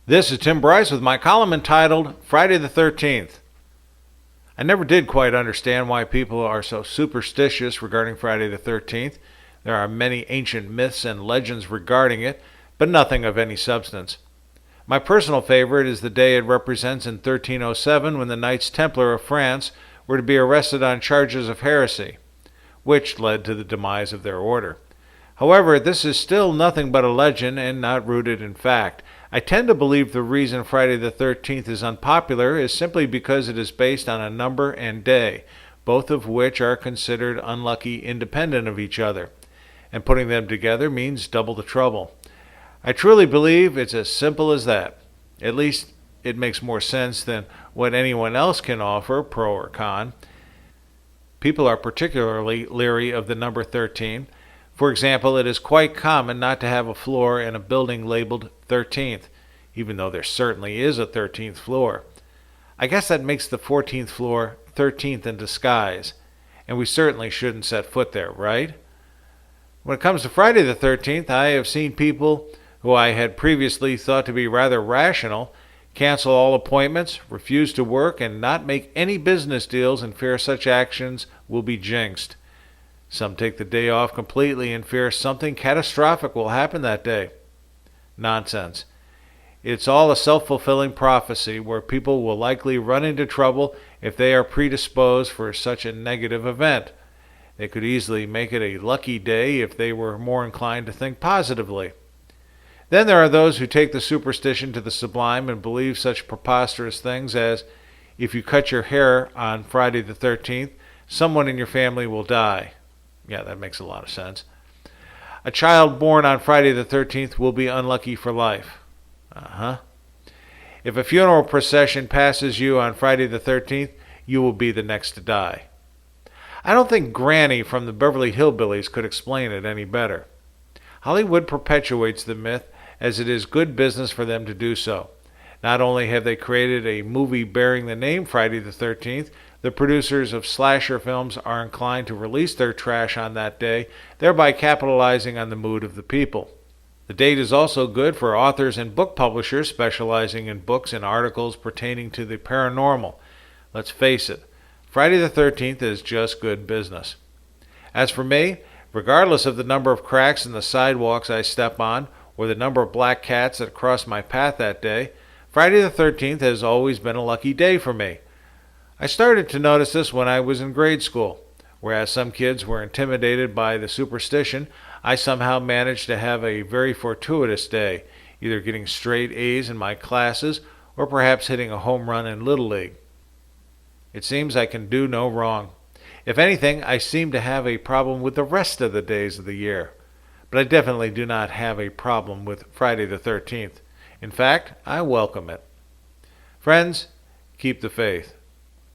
This is Tim Bryce with my column entitled Friday the 13th. I never did quite understand why people are so superstitious regarding Friday the 13th. There are many ancient myths and legends regarding it, but nothing of any substance. My personal favorite is the day it represents in 1307 when the Knights Templar of France were to be arrested on charges of heresy, which led to the demise of their order. However, this is still nothing but a legend and not rooted in fact. I tend to believe the reason Friday the 13th is unpopular is simply because it is based on a number and day, both of which are considered unlucky independent of each other, and putting them together means double the trouble. I truly believe it's as simple as that. At least it makes more sense than what anyone else can offer, pro or con. People are particularly leery of the number 13. For example, it is quite common not to have a floor in a building labeled 13th, even though there certainly is a 13th floor. I guess that makes the 14th floor 13th in disguise, and we certainly shouldn't set foot there, right? When it comes to Friday the 13th, I have seen people who I had previously thought to be rather rational cancel all appointments, refuse to work, and not make any business deals in fear such actions will be jinxed. Some take the day off completely in fear something catastrophic will happen that day. Nonsense. It's all a self-fulfilling prophecy where people will likely run into trouble if they are predisposed for such a negative event. They could easily make it a lucky day if they were more inclined to think positively. Then there are those who take the superstition to the sublime and believe such preposterous things as, if you cut your hair on Friday the 13th, someone in your family will die. Yeah, that makes a lot of sense. A child born on Friday the 13th will be unlucky for life. If a funeral procession passes you on Friday the 13th, you will be the next to die. I don't think Granny from the Beverly Hillbillies could explain it any better. Hollywood perpetuates the myth as it is good business for them to do so. Not only have they created a movie bearing the name Friday the 13th, the producers of slasher films are inclined to release their trash on that day, thereby capitalizing on the mood of the people. The date is also good for authors and book publishers specializing in books and articles pertaining to the paranormal. Let's face it, Friday the 13th is just good business. As for me, regardless of the number of cracks in the sidewalks I step on or the number of black cats that cross my path that day, Friday the 13th has always been a lucky day for me. I started to notice this when I was in grade school. Whereas some kids were intimidated by the superstition, I somehow managed to have a very fortuitous day, either getting straight A's in my classes or perhaps hitting a home run in Little League. It seems I can do no wrong. If anything, I seem to have a problem with the rest of the days of the year. But I definitely do not have a problem with Friday the 13th. In fact, I welcome it. Friends, keep the faith.